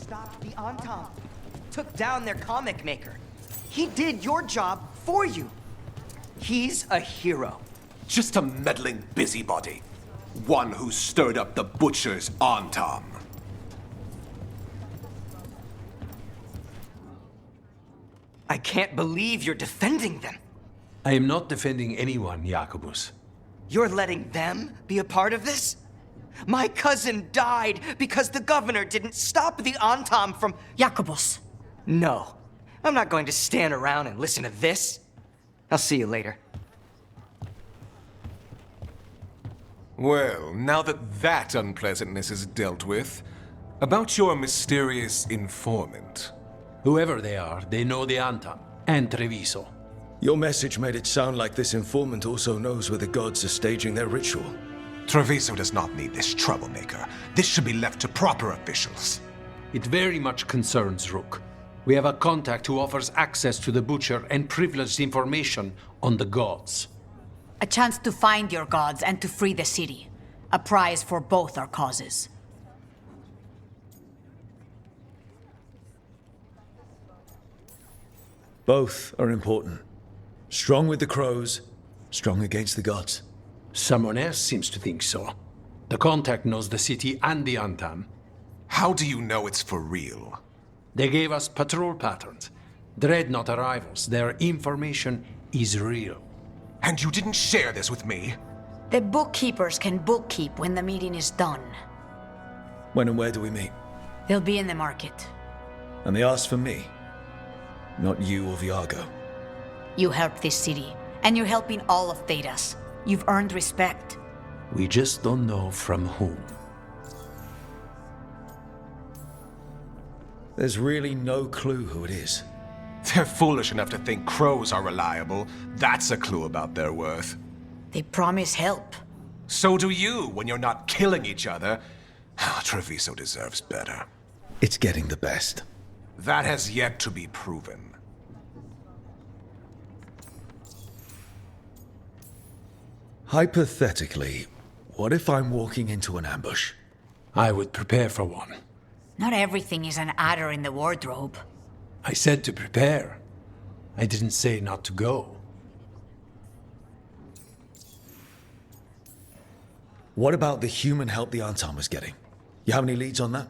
stopped the Entente, took down their comic maker. He did your job for you. He's a hero. Just a meddling busybody. One who stirred up the Butcher's Entente. I can't believe you're defending them. I am not defending anyone, Jacobus. You're letting them be a part of this? My cousin died because the governor didn't stop the Entente from... Jacobus. No. I'm not going to stand around and listen to this. I'll see you later. Well, now that unpleasantness is dealt with, about your mysterious informant. Whoever they are, they know the Entente and Treviso. Your message made it sound like this informant also knows where the gods are staging their ritual. Treviso does not need this troublemaker. This should be left to proper officials. It very much concerns Rook. We have a contact who offers access to the Butcher and privileged information on the gods. A chance to find your gods and to free the city. A prize for both our causes. Both are important. Strong with the crows, strong against the gods. Someone else seems to think so. The contact knows the city and the Entente. How do you know it's for real? They gave us patrol patterns. Dreadnought arrivals. Their information is real. And you didn't share this with me? The bookkeepers can bookkeep when the meeting is done. When and where do we meet? They'll be in the market. And they asked for me, not you or Viago. You helped this city, and you're helping all of Thedas. You've earned respect. We just don't know from whom. There's really no clue who it is. They're foolish enough to think crows are reliable. That's a clue about their worth. They promise help. So do you when you're not killing each other. Treviso deserves better. It's getting the best. That has yet to be proven. Hypothetically, what if I'm walking into an ambush? I would prepare for one. Not everything is an adder in the wardrobe. I said to prepare. I didn't say not to go. What about the human help the Entente was getting? You have any leads on that?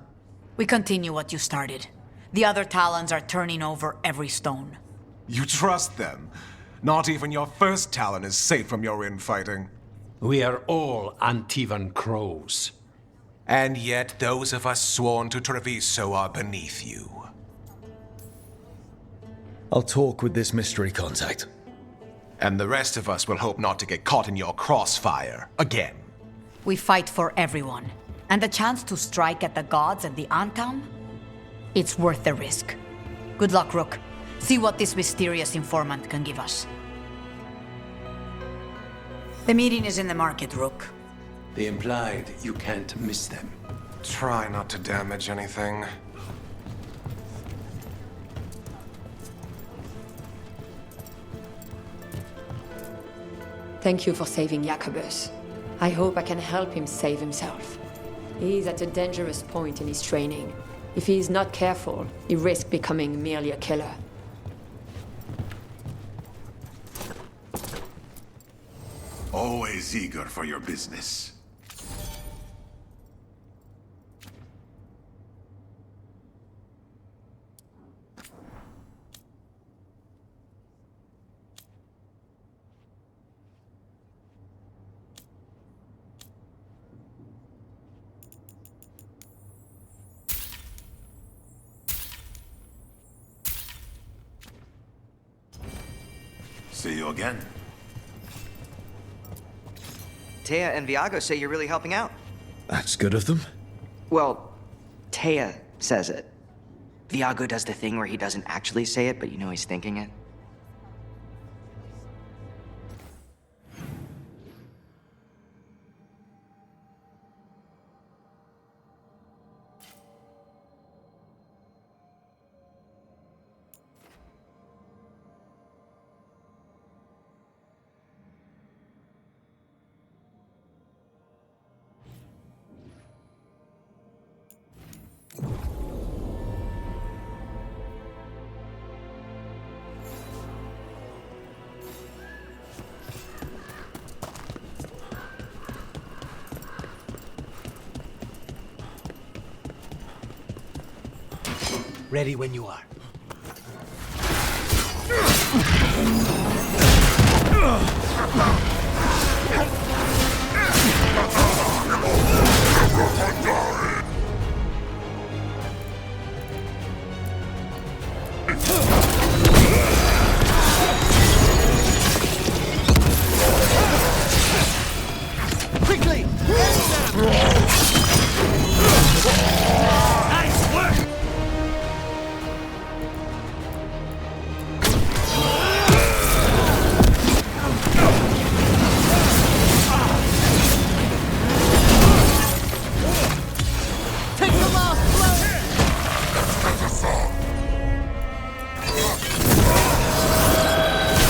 We continue what you started. The other Talons are turning over every stone. You trust them? Not even your first Talon is safe from your infighting. We are all Antivan crows. And yet those of us sworn to Treviso are beneath you. I'll talk with this mystery contact. And the rest of us will hope not to get caught in your crossfire again. We fight for everyone. And the chance to strike at the gods and the Entente? It's worth the risk. Good luck, Rook. See what this mysterious informant can give us. The meeting is in the market, Rook. They implied you can't miss them. Try not to damage anything. Thank you for saving Jacobus. I hope I can help him save himself. He is at a dangerous point in his training. If he is not careful, he risks becoming merely a killer. Always eager for your business. See you again. Taya and Viago say you're really helping out. That's good of them. Well, Taya says it. Viago does the thing where he doesn't actually say it, but you know he's thinking it. Ready when you are. Quickly! Nice work! Take the last blow!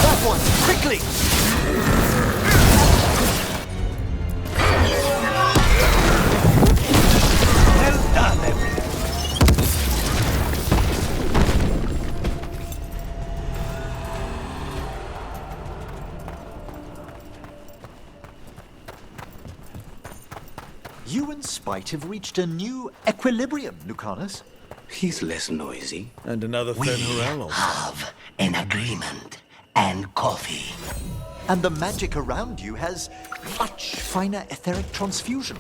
That one! Quickly! Well done, everyone. You and Spite have reached a new equilibrium, Lucanis. He's less noisy. And another We Fenrirello. have an agreement and coffee. And the magic around you has much finer etheric transfusion.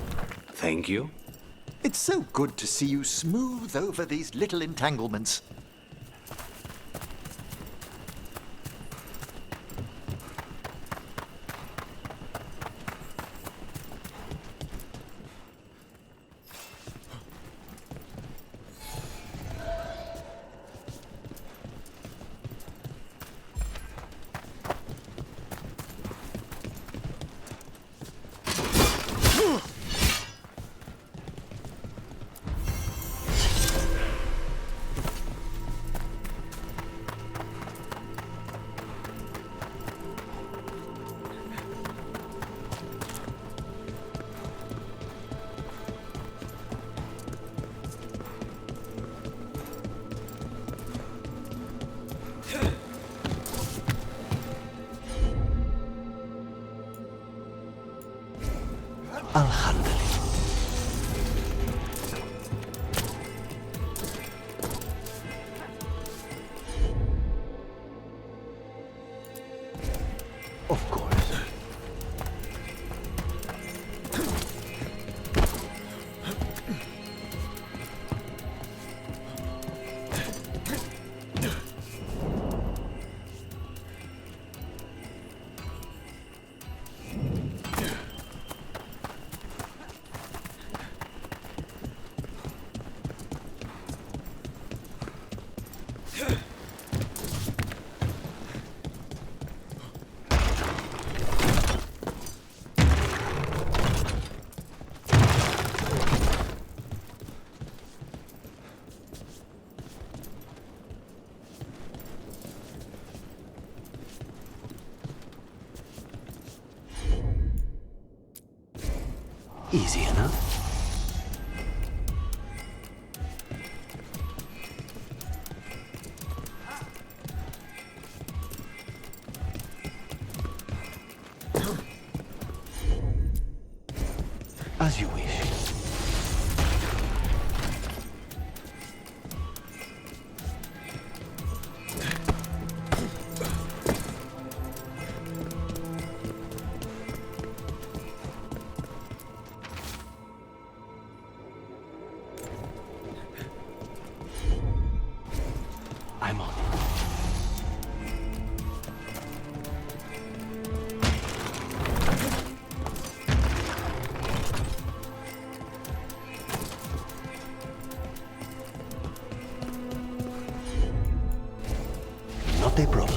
Thank you. It's so good to see you smooth over these little entanglements. Of course. Easy enough. As you wish. I'm on. Not a problem.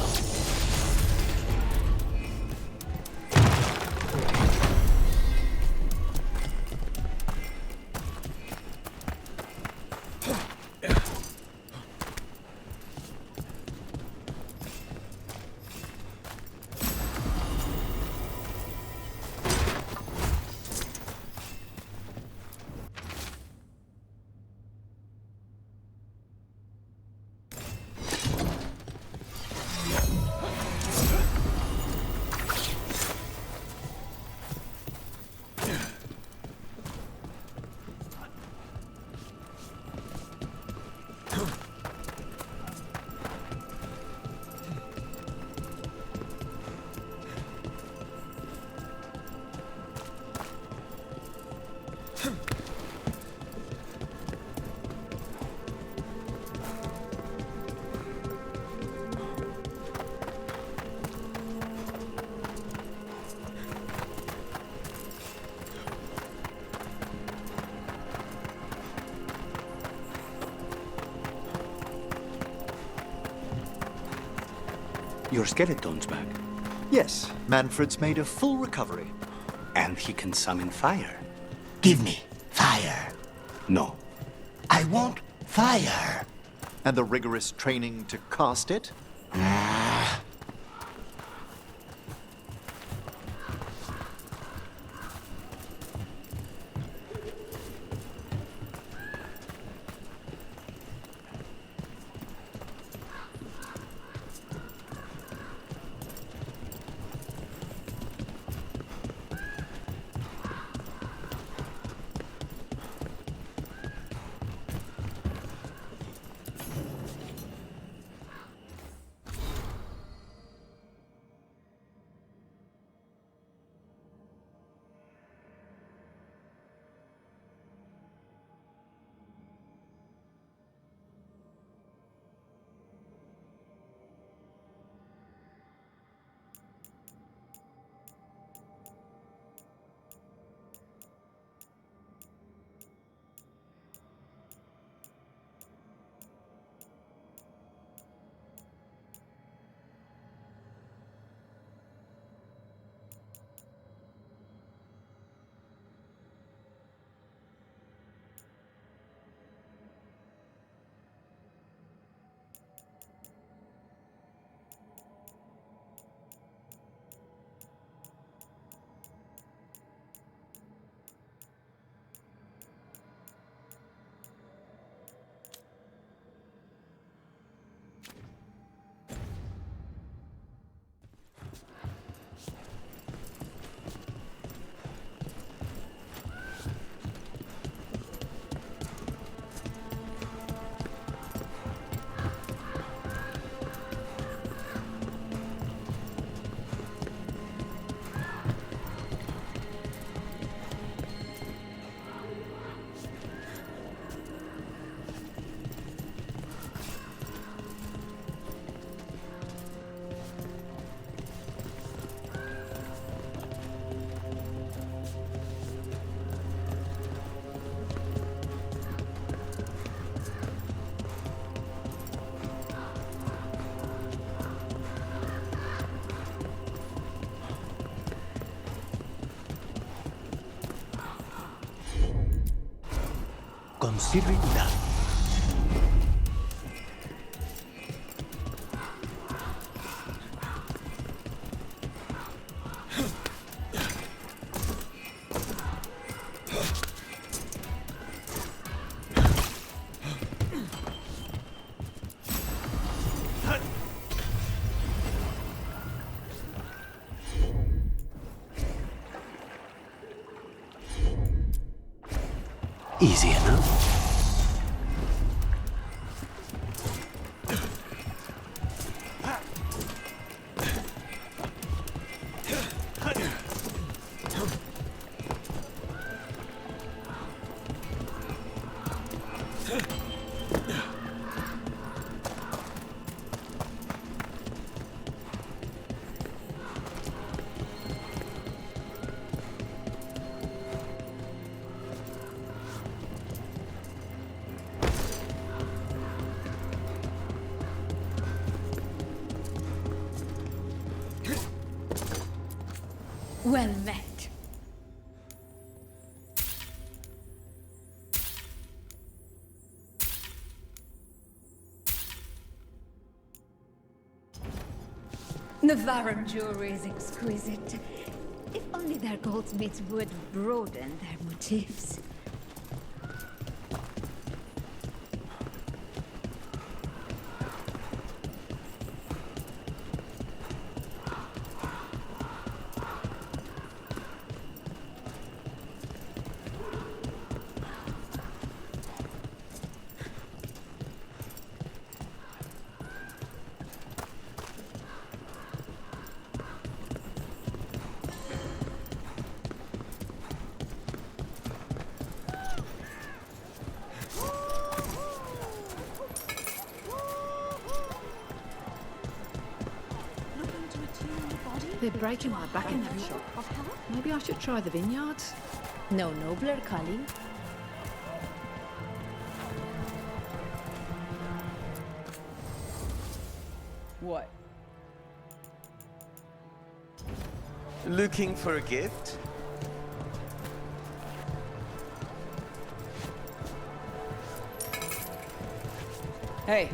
Your skeleton's back. Yes, Manfred's made a full recovery. And he can summon fire. Give me fire. No. I want fire. And the rigorous training to cast it? Considering that. Easy enough. Well met. Davrin jewelry is exquisite. If only their goldsmiths would broaden their motifs. They're breaking my back in that shop. Maybe I should try the vineyards. No nobler calling. What? Looking for a gift? Hey.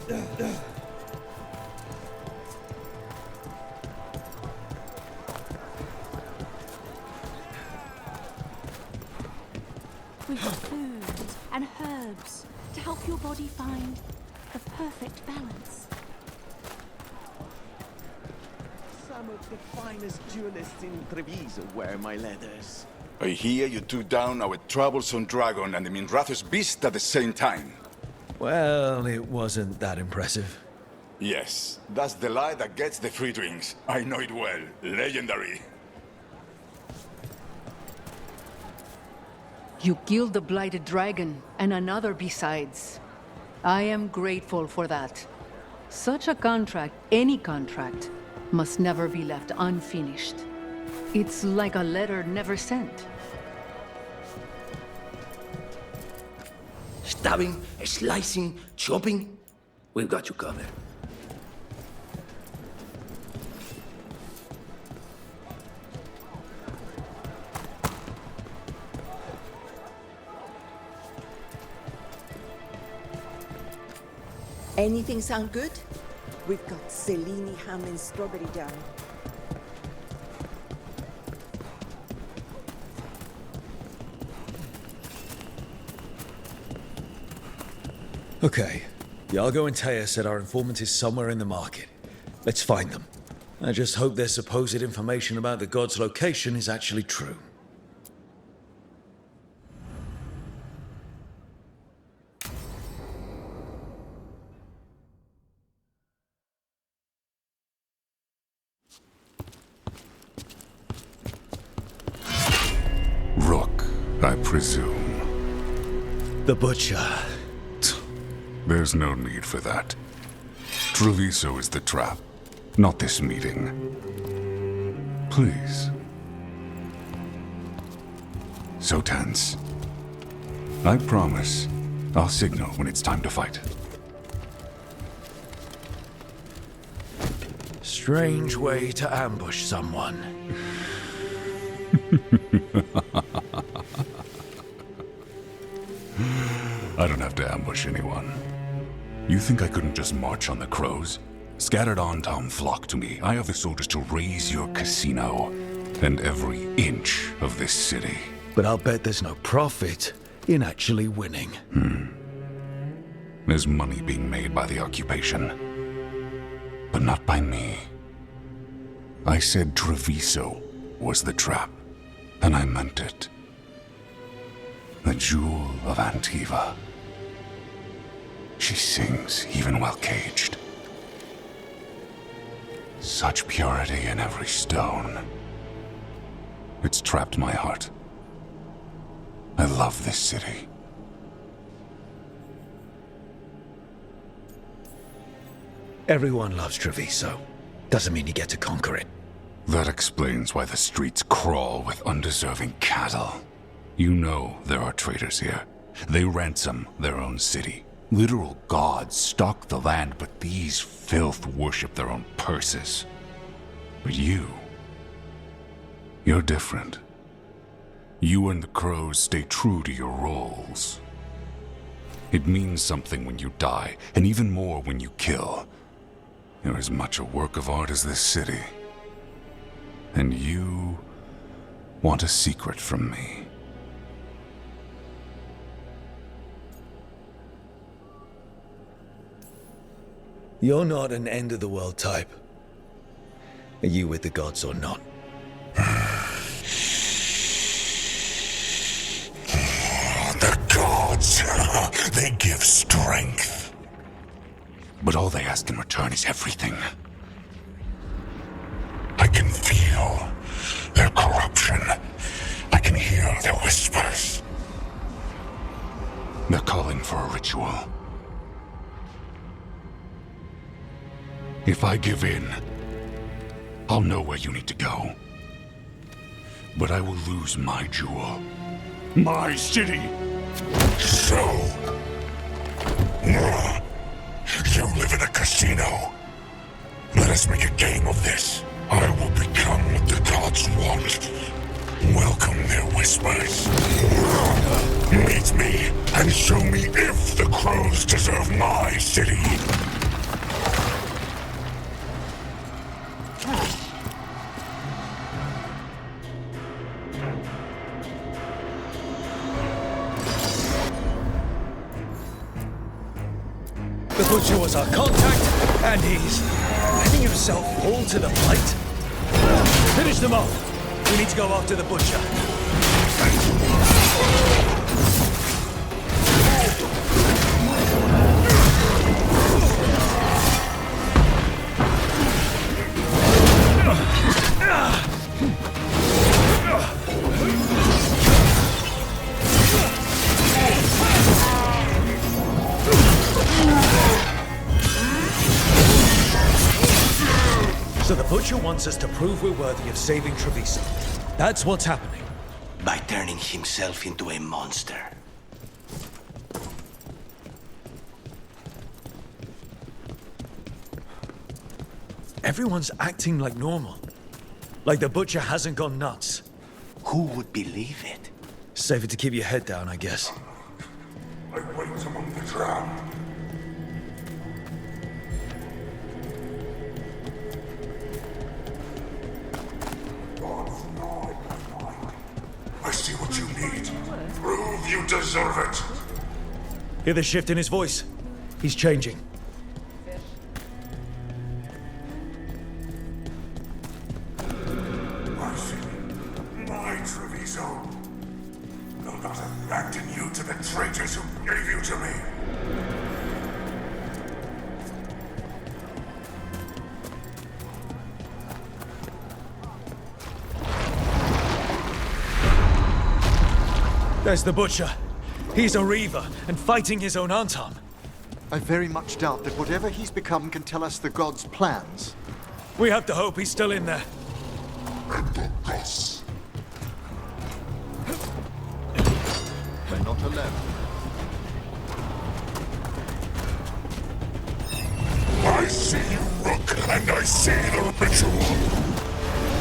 We've got food and herbs to help your body find the perfect balance. Some of the finest duelists in Treviso wear my leathers. I hear you took down our troublesome dragon and the Minrathus beast at the same time. Well, it wasn't that impressive. Yes, that's the lie that gets the free drinks. I know it well. Legendary. You killed the blighted dragon, and another besides. I am grateful for that. Such a contract, any contract, must never be left unfinished. It's like a letter never sent. Stabbing, slicing, chopping. We've got you covered. Anything sound good? We've got Cellini ham and strawberry jam. Okay. Iago and Taya said our informant is somewhere in the market. Let's find them. I just hope their supposed information about the god's location is actually true. Rook, I presume. The Butcher. There's no need for that. Treviso is the trap, not this meeting. Please. So tense. I promise, I'll signal when it's time to fight. Strange way to ambush someone. I don't have to ambush anyone. You think I couldn't just march on the crows? Scattered on town flock to me. I have the soldiers to raise your casino and every inch of this city. But I'll bet there's no profit in actually winning. There's money being made by the occupation, but not by me. I said Treviso was the trap, and I meant it. The jewel of Antiva. She sings even while caged. Such purity in every stone. It's trapped my heart. I love this city. Everyone loves Treviso. Doesn't mean you get to conquer it. That explains why the streets crawl with undeserving cattle. You know there are traitors here. They ransom their own city. Literal gods stalk the land, but these filth worship their own purses. But you're different. You and the crows stay true to your roles. It means something when you die, and even more when you kill. You're as much a work of art as this city. And you want a secret from me. You're not an end-of-the-world type. Are you with the gods or not? The gods, they give strength. But all they ask in return is everything. I can feel their corruption. I can hear their whispers. They're calling for a ritual. If I give in, I'll know where you need to go. But I will lose my jewel. My city! So... you live in a casino. Let us make a game of this. I will become what the gods want. Welcome their whispers. Meet me and show me if the crows deserve my city. The Butcher was our contact, and he's letting himself fall to the plate. Finish them off. We need to go after the Butcher. So the Butcher wants us to prove we're worthy of saving Treviso. That's what's happening. By turning himself into a monster. Everyone's acting like normal. Like the Butcher hasn't gone nuts. Who would believe it? Safer to keep your head down, I guess. I wait among the drowned. I see what you need. Prove you deserve it. Hear the shift in his voice? He's changing. I see. My Treviso. Will not abandon you to the traitors who gave you to me. There's the Butcher. He's a Reaver, and fighting his own Antam. I very much doubt that whatever he's become can tell us the gods' plans. We have to hope he's still in there. Yes. We're not alone. I see you, Rook, and I see the ritual.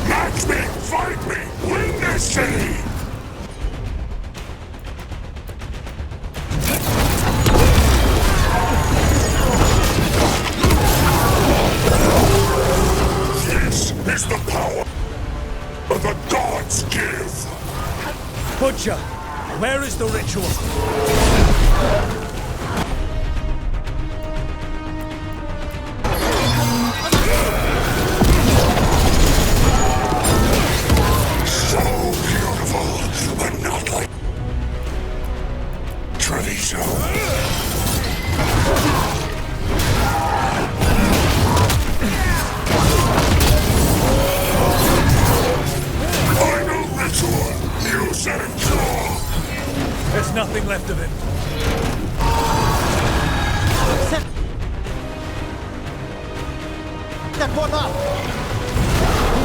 Match me, fight me, win this city! This is the power that the gods give! Butcher, where is the ritual? So beautiful, but not like Treviso. Use and draw! There's nothing left of him. That one up!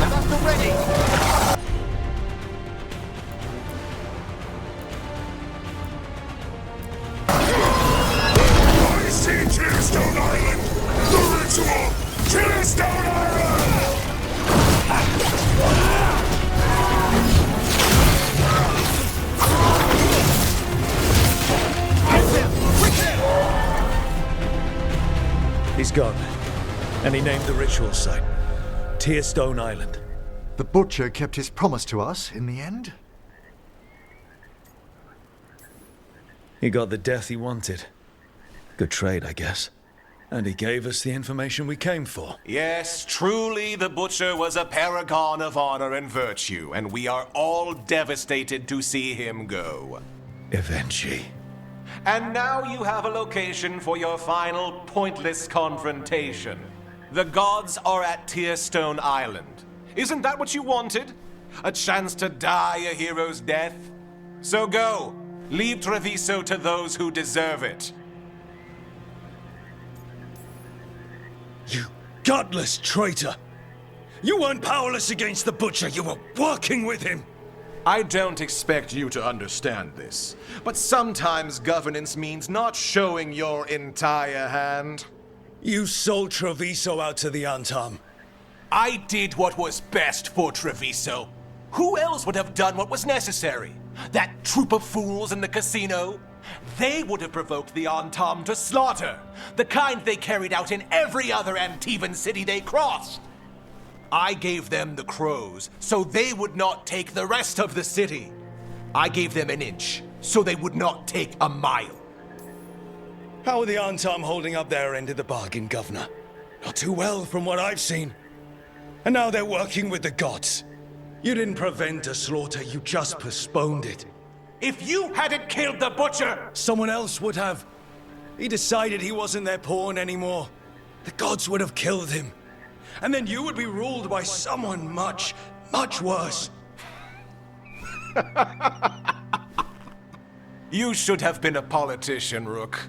I'm up already! I see Tearstone Island! The ritual! Tearstone Island! He's gone. And he named the ritual site Tearstone Island. The Butcher kept his promise to us in the end. He got the death he wanted. Good trade, I guess. And he gave us the information we came for. Yes, truly the Butcher was a paragon of honor and virtue, and we are all devastated to see him go. Eventually. And now you have a location for your final pointless confrontation. The gods are at Tearstone Island. Isn't that what you wanted? A chance to die a hero's death? So go. Leave Treviso to those who deserve it. You godless traitor! You weren't powerless against the Butcher, you were working with him! I don't expect you to understand this, but sometimes governance means not showing your entire hand. You sold Treviso out to the Antam. I did what was best for Treviso. Who else would have done what was necessary? That troop of fools in the casino? They would have provoked the Antam to slaughter, the kind they carried out in every other Antivan city they crossed. I gave them the crows, so they would not take the rest of the city. I gave them an inch, so they would not take a mile. How are the Antam holding up their end of the bargain, Governor? Not too well, from what I've seen. And now they're working with the gods. You didn't prevent a slaughter, you just postponed it. If you hadn't killed the butcher! Someone else would have. He decided he wasn't their pawn anymore. The gods would have killed him. And then you would be ruled by someone much, much worse. You should have been a politician, Rook.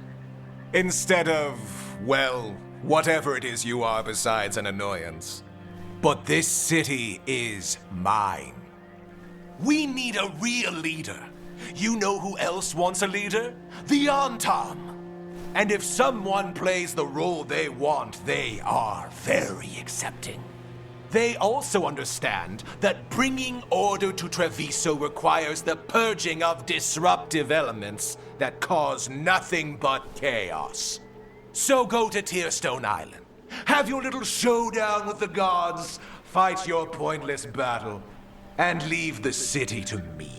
Instead of, well, whatever it is you are besides an annoyance. But this city is mine. We need a real leader. You know who else wants a leader? The Antam. And if someone plays the role they want, they are very accepting. They also understand that bringing order to Treviso requires the purging of disruptive elements that cause nothing but chaos. So go to Tearstone Island. Have your little showdown with the gods, fight your pointless battle, and leave the city to me.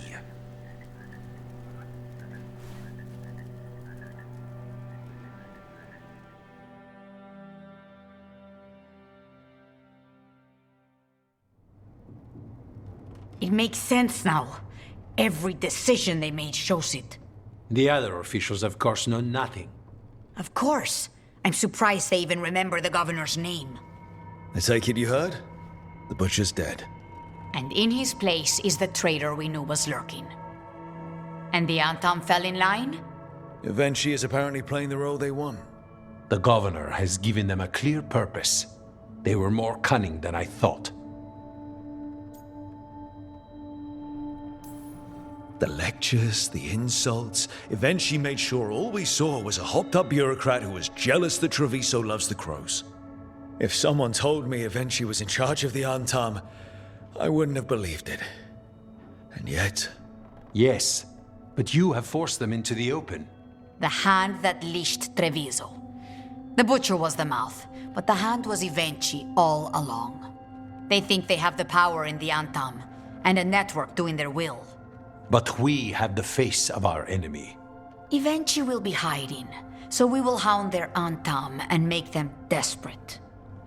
It makes sense now. Every decision they made shows it. The other officials, of course, know nothing. Of course. I'm surprised they even remember the governor's name. I take it you heard? The butcher's dead. And in his place is the traitor we knew was lurking. And the Antam fell in line? Eventually is apparently playing the role they want. The governor has given them a clear purpose. They were more cunning than I thought. The lectures, the insults, eventually made sure all we saw was a hopped-up bureaucrat who was jealous that Treviso loves the crows. If someone told me eventually was in charge of the Antam, I wouldn't have believed it. And yet... Yes, but you have forced them into the open. The hand that leashed Treviso. The butcher was the mouth, but the hand was Evenchi all along. They think they have the power in the Antam, and a network doing their will. But we have the face of our enemy. Evenchi will be hiding, so we will hound their Antam and make them desperate.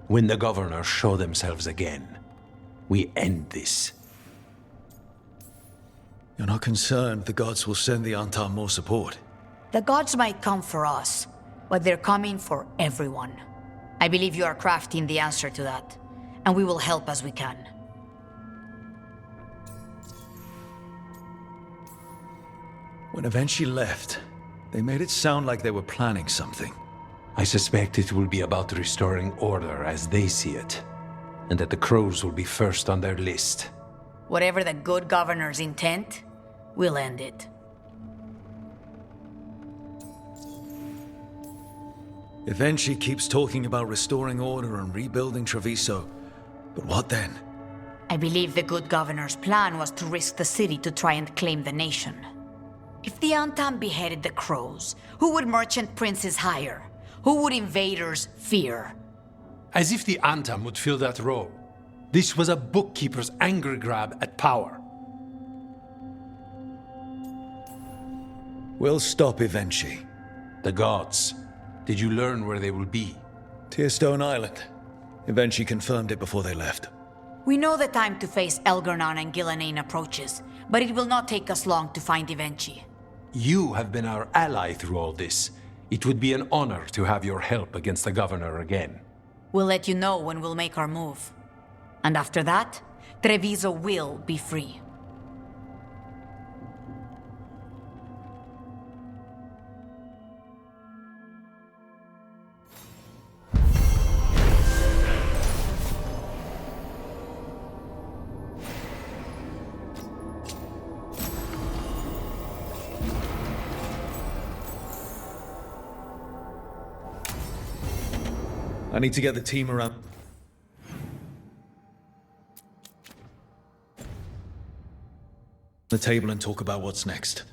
When the governors show themselves again, we end this. You're not concerned the gods will send the Antam more support? The gods might come for us, but they're coming for everyone. I believe you are crafting the answer to that, and we will help as we can. When Evenchi left, they made it sound like they were planning something. I suspect it will be about restoring order as they see it, and that the crows will be first on their list. Whatever the good governor's intent, we'll end it. Evenchi keeps talking about restoring order and rebuilding Treviso. But what then? I believe the good governor's plan was to risk the city to try and claim the nation. If the Antam beheaded the crows, who would merchant princes hire? Who would invaders fear? As if the Antam would fill that role. This was a bookkeeper's angry grab at power. We'll stop Evenchi. The gods. Did you learn where they will be? Tearstone Island. Evenchi confirmed it before they left. We know the time to face Elgarnon and Gillenane approaches, but it will not take us long to find Evenchi. You have been our ally through all this. It would be an honor to have your help against the governor again. We'll let you know when we'll make our move. And after that, Treviso will be free. I need to get the team around. the table and talk about what's next.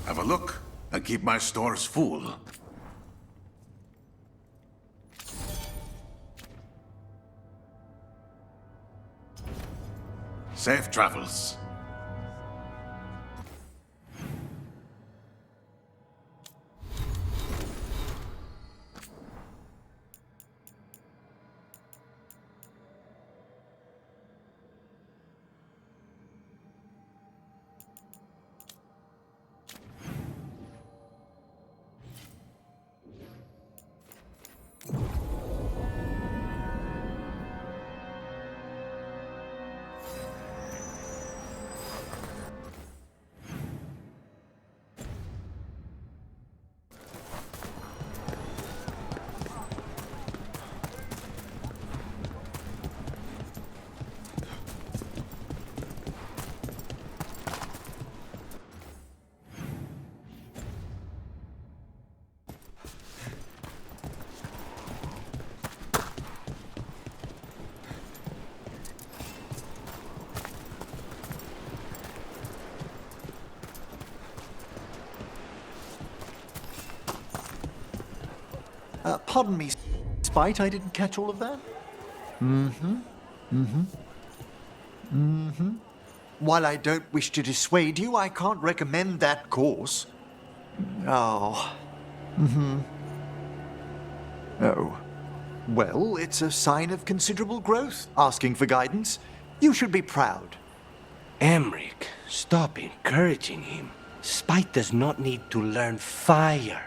Have a look. I keep my stores full. Safe travels. Pardon me, Spite, I didn't catch all of that. While I don't wish to dissuade you, I can't recommend that course. Oh. Oh. Well, it's a sign of considerable growth, asking for guidance. You should be proud. Emric, stop encouraging him. Spite does not need to learn fire.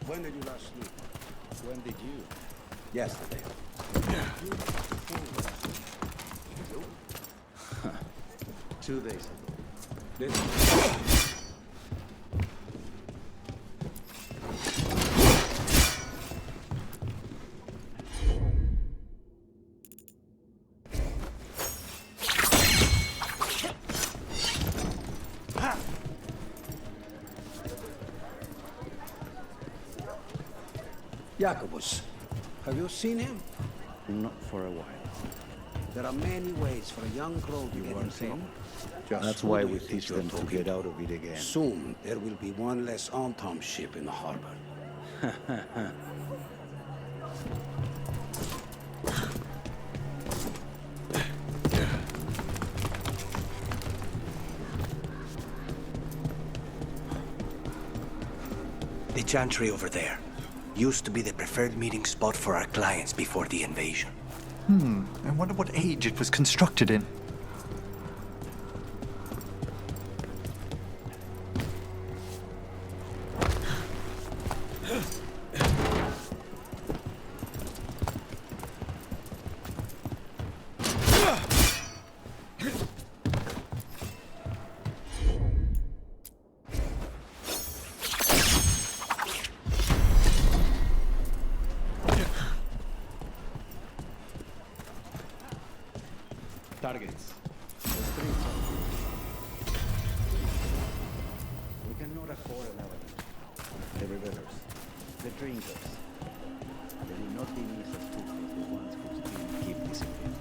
When did you last sleep? When did you? Yesterday. You? 2 days ago. Jacobus, have you seen him? Not for a while. There are many ways for a young crow to get in trouble. That's why we teach them to get out of it again. Soon, there will be one less Antom ship in the harbor. The chantry over there used to be the preferred meeting spot for our clients before the invasion. I wonder what age it was constructed in. Targets. The streets are... We cannot afford an avalanche. The revelers, the drinkers. They will not be near as stupid as the ones who still keep discipline.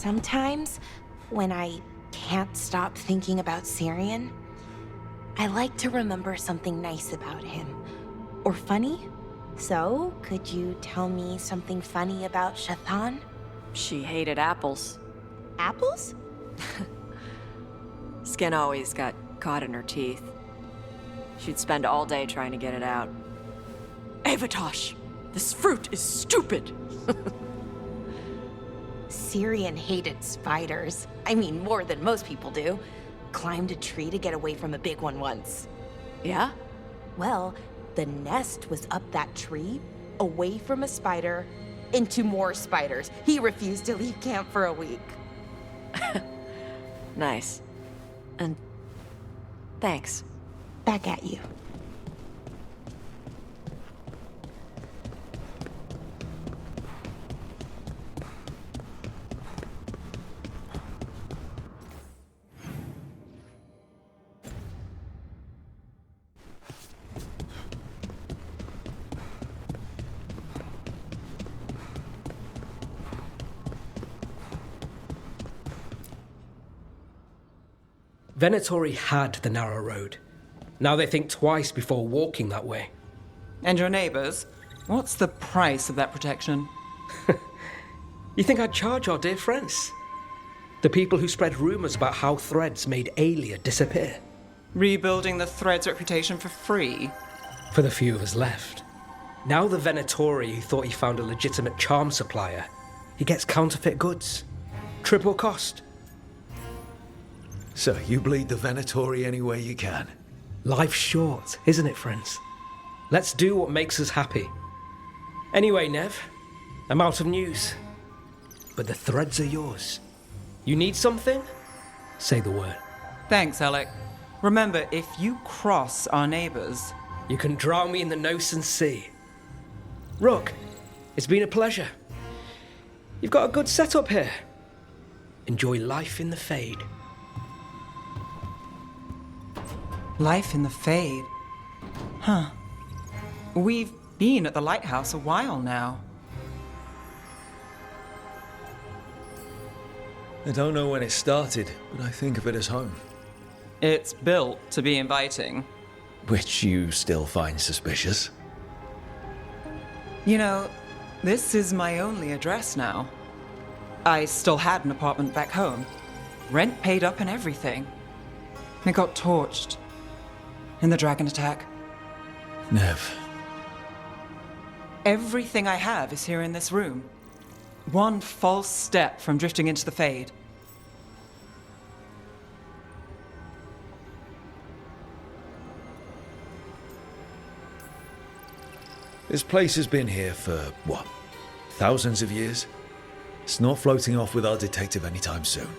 Sometimes, when I can't stop thinking about Syrian, I like to remember something nice about him. Or funny. So, could you tell me something funny about Shathan? She hated apples. Apples? Skin always got caught in her teeth. She'd spend all day trying to get it out. Avatosh! This fruit is stupid! Syrian hated spiders. I mean, more than most people do. Climbed a tree to get away from a big one once. Yeah? Well, the nest was up that tree, away from a spider, into more spiders. He refused to leave camp for a week. Nice. And thanks. Back at you. Venatori had the narrow road. Now they think twice before walking that way. And your neighbors? What's the price of that protection? You think I'd charge our dear friends? The people who spread rumors about how Threads made Aelia disappear. Rebuilding the Thread's reputation for free? For the few of us left. Now the Venatori who thought he found a legitimate charm supplier, he gets counterfeit goods. Triple cost. So you bleed the Venatori any way you can. Life's short, isn't it, friends? Let's do what makes us happy. Anyway, Nev, I'm out of news. But the threads are yours. You need something? Say the word. Thanks, Alec. Remember, if you cross our neighbors... You can drown me in the Nosen Sea. Rook, it's been a pleasure. You've got a good setup here. Enjoy life in the Fade. Life in the Fade? Huh. We've been at the lighthouse a while now. I don't know when it started, but I think of it as home. It's built to be inviting. Which you still find suspicious? You know, this is my only address now. I still had an apartment back home. Rent paid up and everything. It got torched. In the dragon attack. Nev. Everything I have is here in this room. One false step from drifting into the Fade. This place has been here for, what, thousands of years? It's not floating off with our detective anytime soon.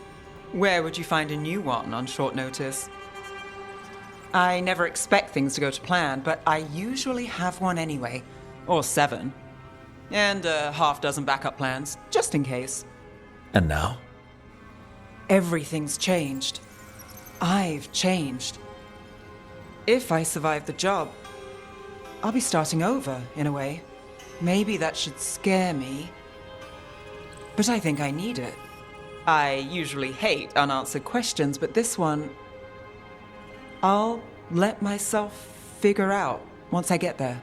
Where would you find a new one on short notice? I never expect things to go to plan, but I usually have one anyway. Or 7. And a half dozen backup plans, just in case. And now? Everything's changed. I've changed. If I survive the job, I'll be starting over, in a way. Maybe that should scare me. But I think I need it. I usually hate unanswered questions, but this one... I'll let myself figure out once I get there.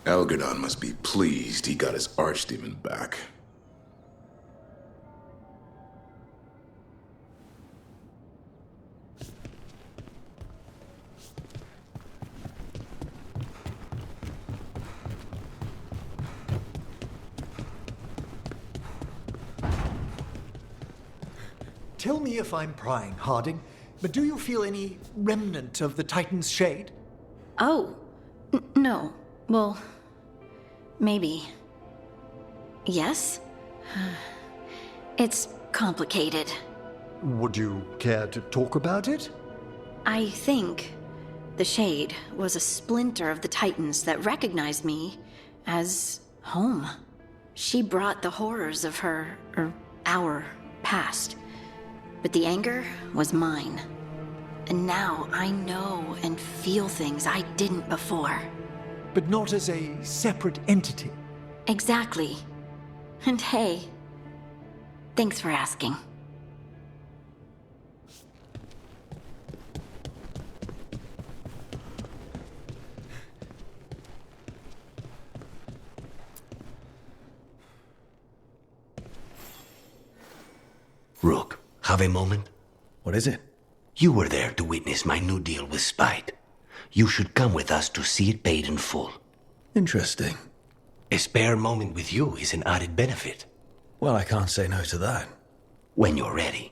Algernon must be pleased he got his archdemon back. tell me if I'm prying, Harding, but do you feel any remnant of the Titan's shade? Oh, no. Well, maybe. Yes? It's complicated. Would you care to talk about it? I think the Shade was a splinter of the Titans that recognized me as home. She brought the horrors of our past. But the anger was mine. And now I know and feel things I didn't before. But not as a separate entity. Exactly. And hey, thanks for asking. Rook, have a moment? What is it? You were there to witness my new deal with Spite. You should come with us to see it paid in full. Interesting. A spare moment with you is an added benefit. Well, I can't say no to that. When you're ready.